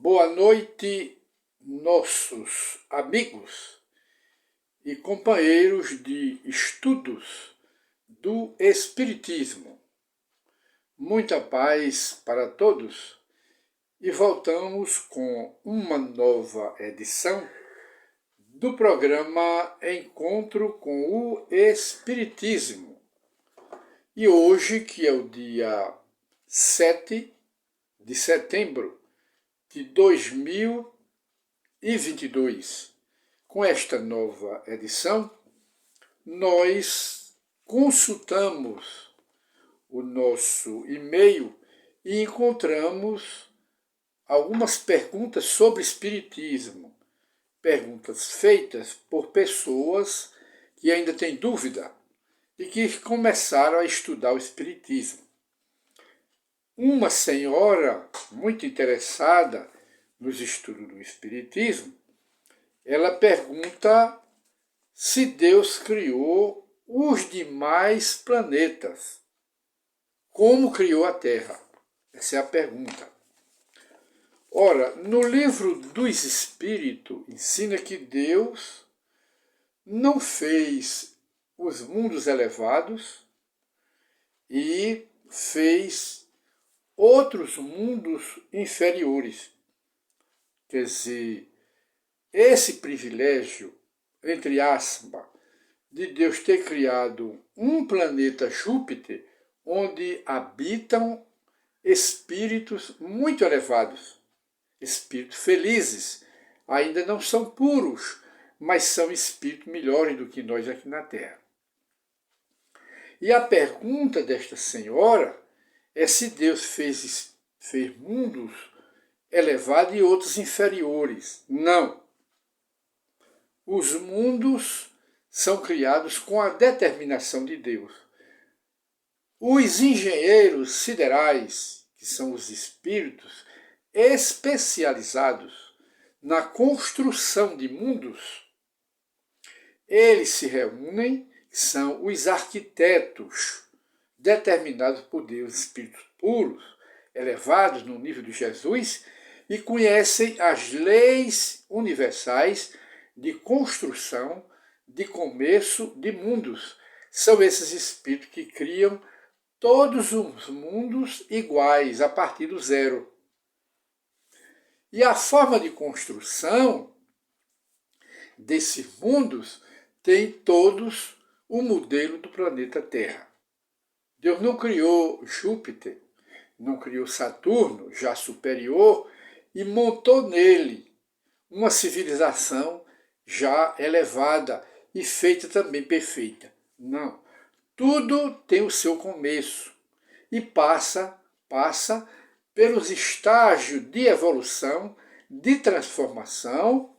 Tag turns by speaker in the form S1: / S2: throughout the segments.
S1: Boa noite, nossos amigos e companheiros de estudos do Espiritismo. Muita paz para todos e voltamos com uma nova edição do programa Encontro com o Espiritismo. E hoje, que é o dia 7 de setembro de 2022, com esta nova edição, nós consultamos o nosso e-mail e encontramos algumas perguntas sobre espiritismo, perguntas feitas por pessoas que ainda têm dúvida e que começaram a estudar o espiritismo. Uma senhora muito interessada nos estudos do espiritismo, ela pergunta se Deus criou os demais planetas. Como criou a Terra? Essa é a pergunta. Ora, no livro dos Espíritos ensina que Deus não fez os mundos elevados e fez outros mundos inferiores. Quer dizer, esse privilégio, entre aspas, de Deus ter criado um planeta Júpiter, onde habitam espíritos muito elevados, espíritos felizes, ainda não são puros, mas são espíritos melhores do que nós aqui na Terra. E a pergunta desta senhora é se Deus fez mundos elevados e outros inferiores. Não. Os mundos são criados com a determinação de Deus. Os engenheiros siderais, que são os espíritos especializados na construção de mundos, eles se reúnem, são os arquitetos determinados por Deus, espíritos puros, elevados no nível de Jesus, e conhecem as leis universais de construção, de começo de mundos. São esses espíritos que criam todos os mundos iguais, a partir do zero. E a forma de construção desses mundos tem todos o modelo do planeta Terra. Deus não criou Júpiter, não criou Saturno, já superior, e montou nele uma civilização já elevada e feita também perfeita. Não. Tudo tem o seu começo e passa pelos estágios de evolução, de transformação,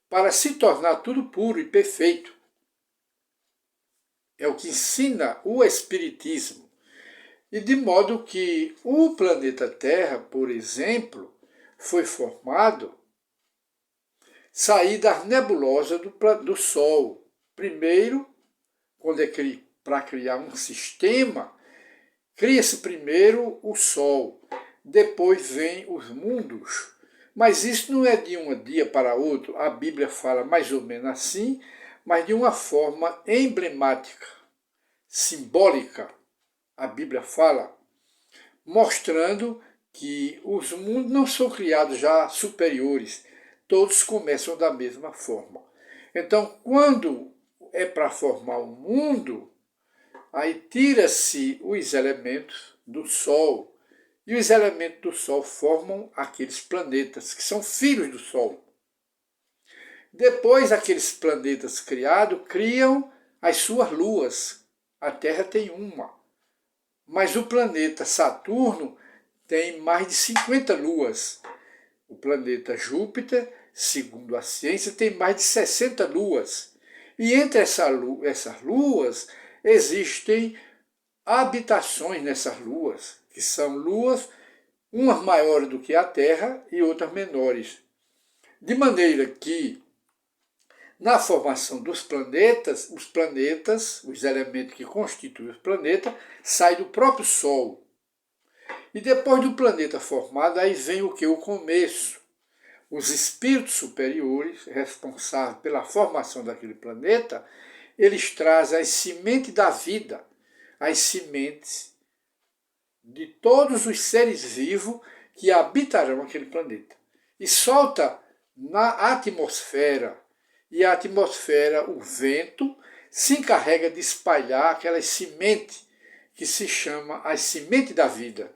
S1: para se tornar tudo puro e perfeito. É o que ensina o Espiritismo. E de modo que o planeta Terra, por exemplo, foi formado sair da nebulosa do Sol. Primeiro, quando é para criar um sistema, cria-se primeiro o Sol, depois vem os mundos. Mas isso não é de um dia para outro, a Bíblia fala mais ou menos assim, mas de uma forma emblemática, simbólica. A Bíblia fala, mostrando que os mundos não são criados já superiores, todos começam da mesma forma. Então, quando é para formar um mundo, aí tira-se os elementos do Sol, e os elementos do Sol formam aqueles planetas, que são filhos do Sol. Depois, aqueles planetas criados criam as suas luas. A Terra tem uma. Mas o planeta Saturno tem mais de 50 luas. O planeta Júpiter, segundo a ciência, tem mais de 60 luas. E entre essas luas existem habitações nessas luas, que são luas, umas maiores do que a Terra e outras menores. De maneira que, na formação dos planetas, os elementos que constituem os planetas, saem do próprio Sol. E depois do planeta formado, aí vem o que? O começo. Os espíritos superiores, responsáveis pela formação daquele planeta, eles trazem as sementes da vida, as sementes de todos os seres vivos que habitarão aquele planeta. E solta na atmosfera, e a atmosfera, o vento, se encarrega de espalhar aquelas sementes que se chama as sementes da vida,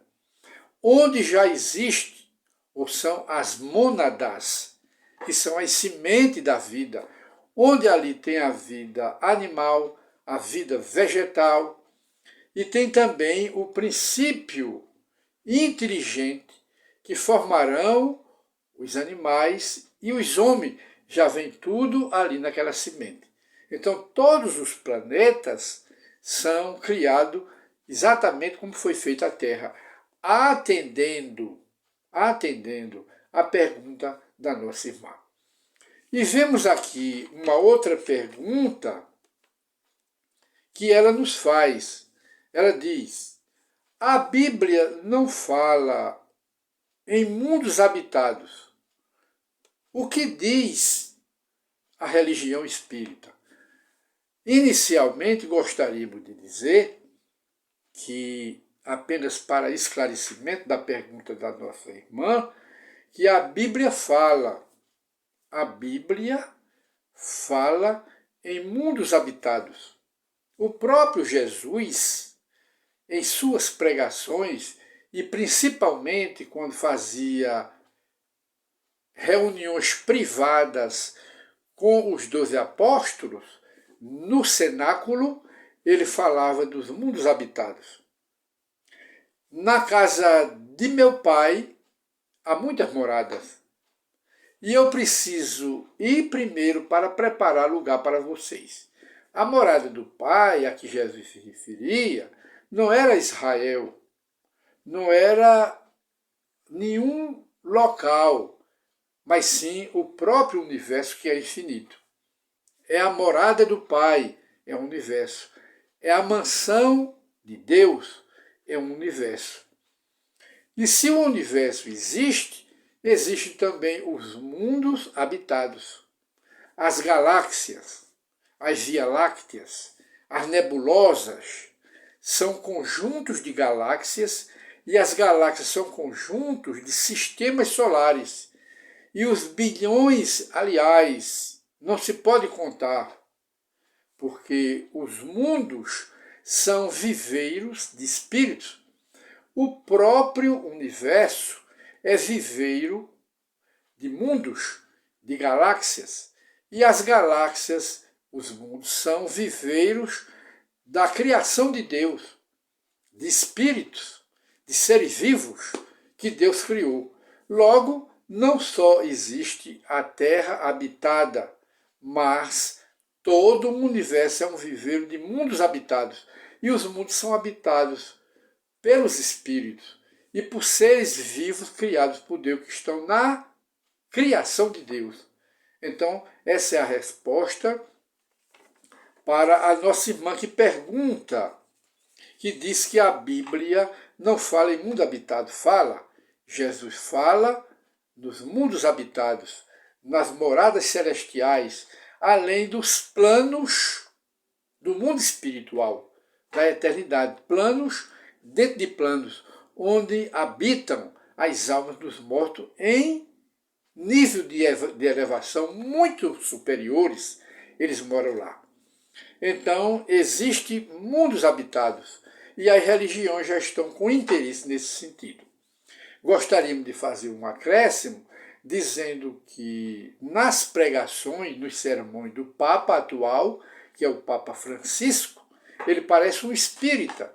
S1: onde já existe, ou são as mônadas, que são as sementes da vida, onde ali tem a vida animal, a vida vegetal, e tem também o princípio inteligente que formarão os animais e os homens. Já vem tudo ali naquela semente. Então todos os planetas são criados exatamente como foi feita a Terra, atendendo a pergunta da nossa irmã. E vemos aqui uma outra pergunta que ela nos faz. Ela diz: a Bíblia não fala em mundos habitados. O que diz a religião espírita? Inicialmente, gostaríamos de dizer que, apenas para esclarecimento da pergunta da nossa irmã, que a Bíblia fala em mundos habitados. O próprio Jesus, em suas pregações, e principalmente quando fazia reuniões privadas com os 12 apóstolos, no cenáculo, ele falava dos mundos habitados. Na casa de meu pai há muitas moradas, e eu preciso ir primeiro para preparar lugar para vocês. A morada do pai, a que Jesus se referia, não era Israel, não era nenhum local, mas sim o próprio universo, que é infinito. É a morada do Pai, é o universo. É a mansão de Deus, é um universo. E se o universo existe, existem também os mundos habitados, as galáxias, as Via-Lácteas, as nebulosas, são conjuntos de galáxias, e as galáxias são conjuntos de sistemas solares. E os bilhões, aliás, não se pode contar, porque os mundos são viveiros de espíritos. O próprio universo é viveiro de mundos, de galáxias. E as galáxias, os mundos, são viveiros da criação de Deus, de espíritos, de seres vivos que Deus criou. Logo, não só existe a Terra habitada, mas todo o universo é um viveiro de mundos habitados. E os mundos são habitados pelos espíritos e por seres vivos criados por Deus, que estão na criação de Deus. Então, essa é a resposta para a nossa irmã que pergunta, que diz que a Bíblia não fala em mundo habitado. Fala. Jesus fala nos mundos habitados, nas moradas celestiais, além dos planos do mundo espiritual, da eternidade. Planos dentro de planos, onde habitam as almas dos mortos em nível de elevação muito superiores, eles moram lá. Então, existem mundos habitados, e as religiões já estão com interesse nesse sentido. Gostaríamos de fazer um acréscimo, dizendo que nas pregações, nos sermões do Papa atual, que é o Papa Francisco, ele parece um espírita.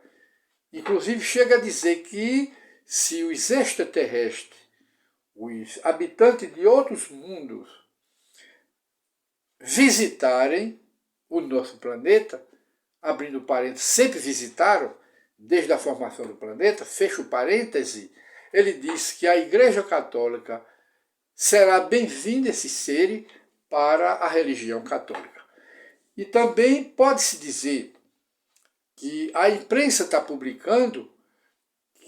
S1: Inclusive chega a dizer que se os extraterrestres, os habitantes de outros mundos, visitarem o nosso planeta, abrindo parênteses, sempre visitaram, desde a formação do planeta, fecho parêntese, ele diz que a Igreja Católica será bem-vinda esses seres para a religião católica. E também pode-se dizer que a imprensa está publicando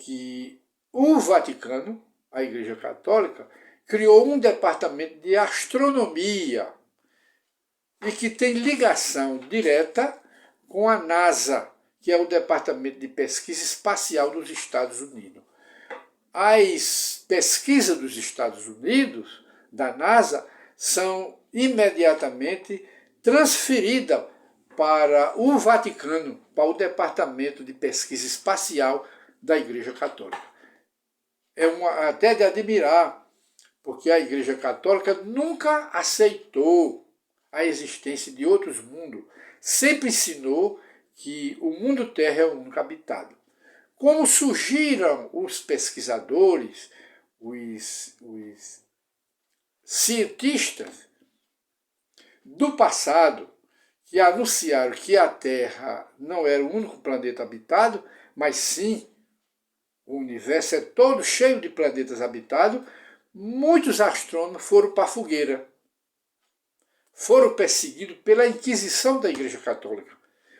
S1: que o Vaticano, a Igreja Católica, criou um departamento de astronomia e que tem ligação direta com a NASA, que é o Departamento de Pesquisa Espacial dos Estados Unidos. As pesquisas dos Estados Unidos, da NASA, são imediatamente transferidas para o Vaticano, para o Departamento de Pesquisa Espacial da Igreja Católica. É até de admirar, porque a Igreja Católica nunca aceitou a existência de outros mundos, sempre ensinou que o mundo Terra é o único habitado. Como surgiram os pesquisadores, os cientistas do passado, que anunciaram que a Terra não era o único planeta habitado, mas sim o universo é todo cheio de planetas habitados, muitos astrônomos foram para a fogueira. Foram perseguidos pela Inquisição da Igreja Católica.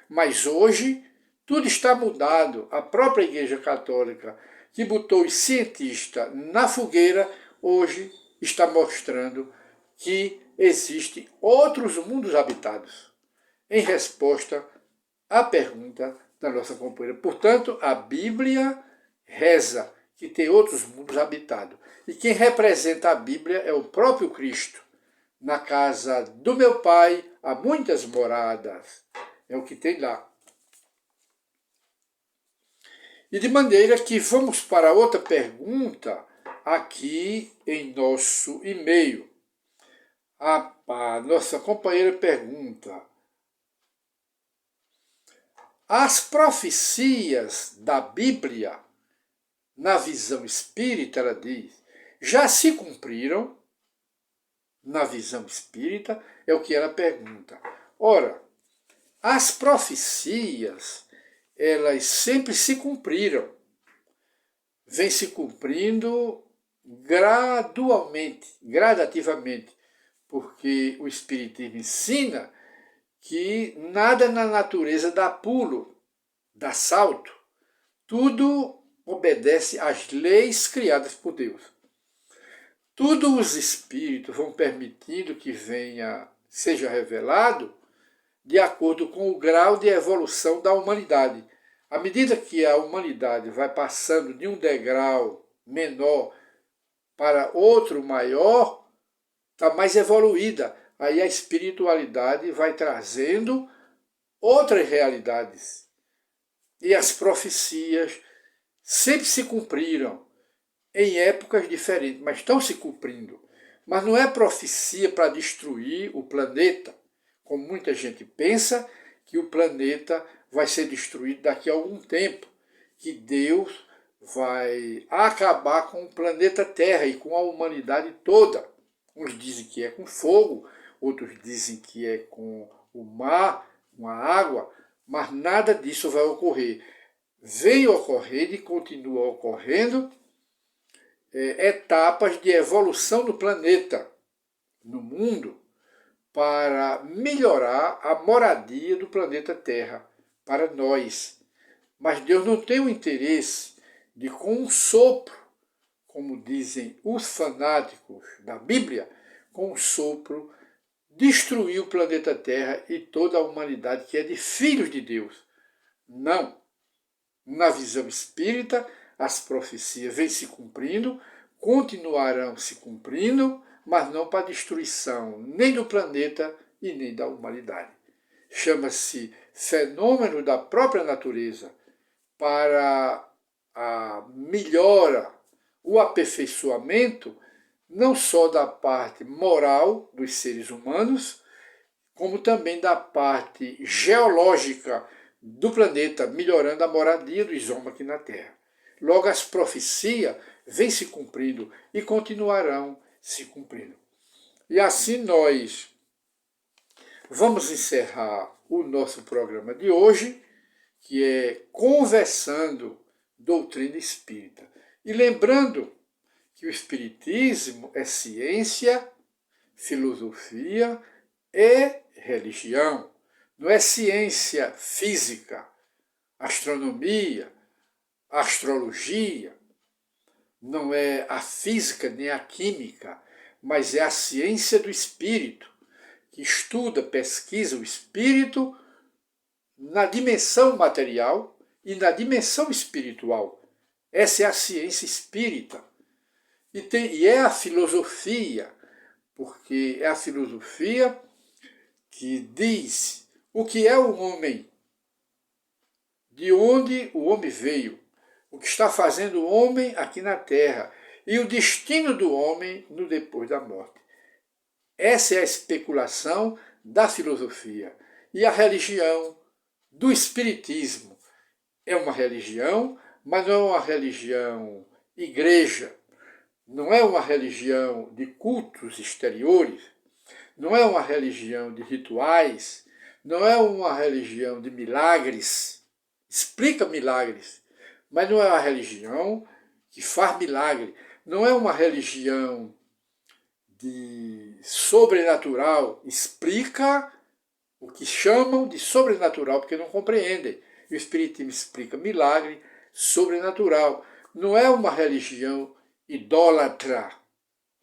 S1: Mas hoje tudo está mudado. A própria Igreja Católica, que botou os cientistas na fogueira, hoje está mostrando que existem outros mundos habitados. Em resposta à pergunta da nossa companheira. Portanto, a Bíblia reza que tem outros mundos habitados. E quem representa a Bíblia é o próprio Cristo. Na casa do meu Pai há muitas moradas. É o que tem lá. E de maneira que vamos para outra pergunta aqui em nosso e-mail. A nossa companheira pergunta: as profecias da Bíblia, na visão espírita, ela diz, já se cumpriram? Na visão espírita, é o que ela pergunta. Ora, as profecias, elas sempre se cumpriram. Vem se cumprindo gradualmente, gradativamente, porque o Espiritismo ensina que nada na natureza dá pulo, dá salto. Tudo obedece às leis criadas por Deus. Tudo os espíritos vão permitindo que seja revelado de acordo com o grau de evolução da humanidade. À medida que a humanidade vai passando de um degrau menor para outro maior, está mais evoluída. Aí a espiritualidade vai trazendo outras realidades. E as profecias sempre se cumpriram em épocas diferentes, mas estão se cumprindo. Mas não é profecia para destruir o planeta, como muita gente pensa, que o planeta vai ser destruído daqui a algum tempo, que Deus vai acabar com o planeta Terra e com a humanidade toda. Uns dizem que é com fogo, outros dizem que é com o mar, com a água, mas nada disso vai ocorrer. Vem ocorrendo e continua ocorrendo etapas de evolução do planeta, no mundo, para melhorar a moradia do planeta Terra, para nós. Mas Deus não tem o interesse de, com um sopro, como dizem os fanáticos da Bíblia, com um sopro, destruir o planeta Terra e toda a humanidade que é de filhos de Deus. Não. Na visão espírita, as profecias vêm se cumprindo, continuarão se cumprindo, mas não para a destruição nem do planeta e nem da humanidade. Chama-se fenômeno da própria natureza para a melhora, o aperfeiçoamento, não só da parte moral dos seres humanos, como também da parte geológica do planeta, melhorando a moradia dos homens aqui na Terra. Logo, as profecias vêm se cumprindo e continuarão se cumprindo. E assim nós vamos encerrar o nosso programa de hoje, que é Conversando Doutrina Espírita. E lembrando que o Espiritismo é ciência, filosofia e religião. Não é ciência física, astronomia, astrologia, não é a física nem a química, mas é a ciência do espírito, que estuda, pesquisa o espírito na dimensão material e na dimensão espiritual. Essa é a ciência espírita. E é a filosofia, porque é a filosofia que diz o que é o homem, de onde o homem veio, o que está fazendo o homem aqui na Terra e o destino do homem no depois da morte. Essa é a especulação da filosofia. E a religião do espiritismo é uma religião, mas não é uma religião igreja, não é uma religião de cultos exteriores, não é uma religião de rituais, não é uma religião de milagres, explica milagres, mas não é uma religião que faz milagre, não é uma religião de sobrenatural, explica o que chamam de sobrenatural, porque não compreendem. E o Espiritismo explica milagre sobrenatural. Não é uma religião idólatra,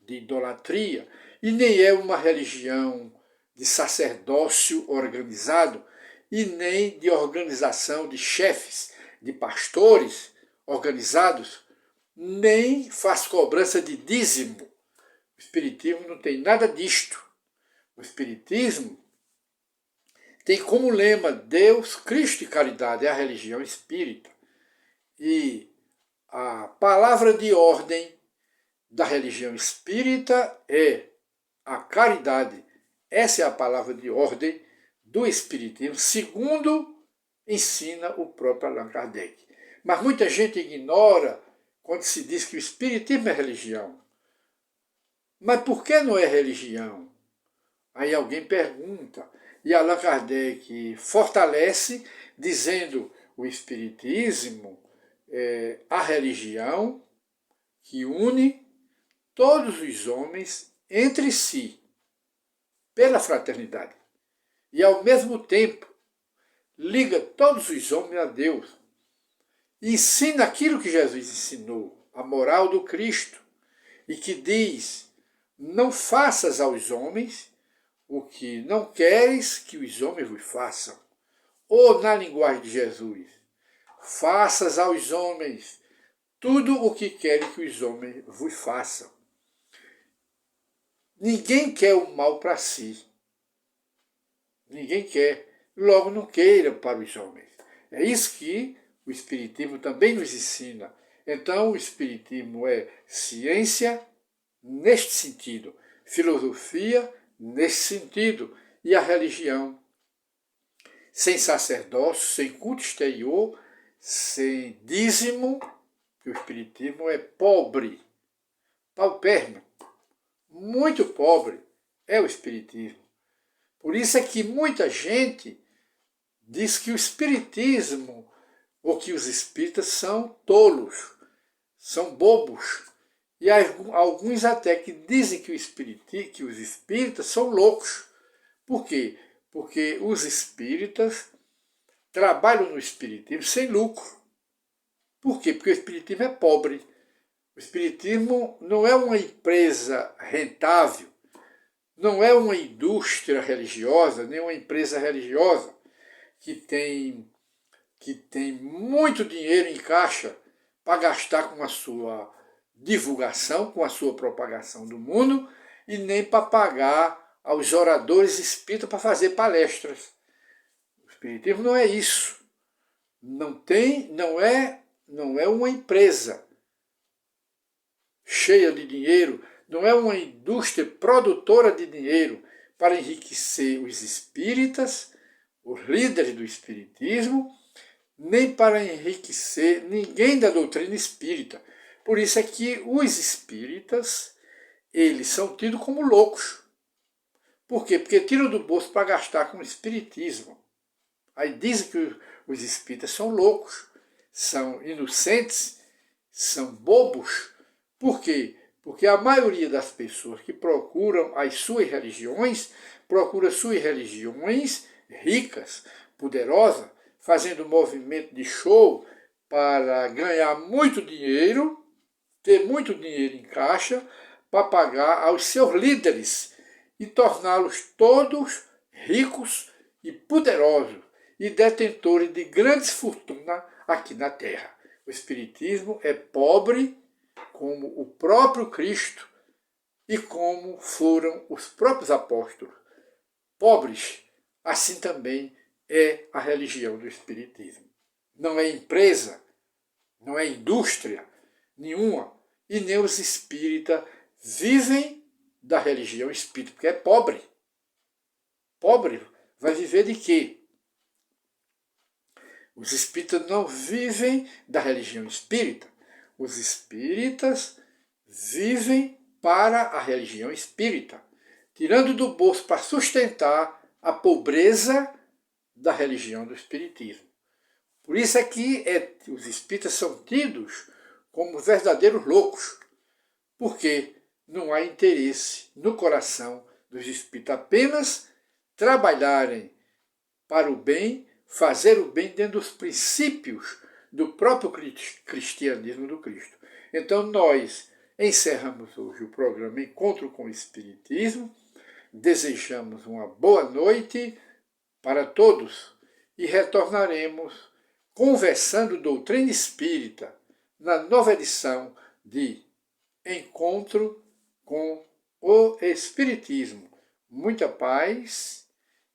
S1: de idolatria, e nem é uma religião de sacerdócio organizado, e nem de organização de chefes, de pastores organizados, nem faz cobrança de dízimo. O Espiritismo não tem nada disto. O Espiritismo tem como lema Deus, Cristo e caridade, é a religião espírita. E a palavra de ordem da religião espírita é a caridade. Essa é a palavra de ordem do Espiritismo, segundo ensina o próprio Allan Kardec. Mas muita gente ignora quando se diz que o Espiritismo é religião. Mas por que não é religião? Aí alguém pergunta, e Allan Kardec fortalece, dizendo o Espiritismo é a religião que une todos os homens entre si, pela fraternidade. E ao mesmo tempo liga todos os homens a Deus. E ensina aquilo que Jesus ensinou, a moral do Cristo, e que diz, não faças aos homens o que não queres que os homens vos façam. Ou, na linguagem de Jesus, faças aos homens tudo o que querem que os homens vos façam. Ninguém quer o mal para si. Ninguém quer. Logo, não queira para os homens. É isso que o Espiritismo também nos ensina. Então, o Espiritismo é ciência neste sentido, filosofia nesse sentido, e a religião sem sacerdócio, sem culto exterior, sem dízimo, que o Espiritismo é pobre, paupérrimo, muito pobre, é o Espiritismo. Por isso é que muita gente diz que o Espiritismo, ou que os espíritas são tolos, são bobos. E alguns até que dizem que os espíritas são loucos. Por quê? Porque os espíritas trabalham no espiritismo sem lucro. Por quê? Porque o espiritismo é pobre. O espiritismo não é uma empresa rentável, não é uma indústria religiosa, nem uma empresa religiosa que tem muito dinheiro em caixa para gastar com a sua divulgação, com a sua propagação do mundo, e nem para pagar aos oradores espíritas para fazer palestras. O Espiritismo não é isso. Não é uma empresa cheia de dinheiro, não é uma indústria produtora de dinheiro para enriquecer os espíritas, os líderes do espiritismo, nem para enriquecer ninguém da doutrina espírita. Por isso é que os espíritas, eles são tidos como loucos. Por quê? Porque tiram do bolso para gastar com o espiritismo. Aí dizem que os espíritas são loucos, são inocentes, são bobos. Por quê? Porque a maioria das pessoas que procuram as suas religiões, procura suas religiões ricas, poderosas, fazendo movimento de show para ganhar muito dinheiro, ter muito dinheiro em caixa para pagar aos seus líderes e torná-los todos ricos e poderosos e detentores de grandes fortunas aqui na Terra. O Espiritismo é pobre como o próprio Cristo e como foram os próprios apóstolos. Pobres, assim também é a religião do Espiritismo. Não é empresa, não é indústria nenhuma, e nem os espíritas vivem da religião espírita, porque é pobre. Pobre vai viver de quê? Os espíritas não vivem da religião espírita. Os espíritas vivem para a religião espírita, tirando do bolso para sustentar a pobreza da religião do espiritismo. Por isso é que os espíritas são tidos como verdadeiros loucos, porque não há interesse no coração dos espíritas apenas trabalharem para o bem, fazer o bem dentro dos princípios do próprio cristianismo do Cristo. Então nós encerramos hoje o programa Encontro com o Espiritismo, desejamos uma boa noite para todos e retornaremos conversando doutrina espírita na nova edição de Encontro com o Espiritismo. Muita paz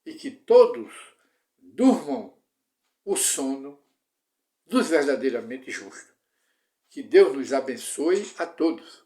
S1: e que todos durmam o sono dos verdadeiramente justos. Que Deus nos abençoe a todos.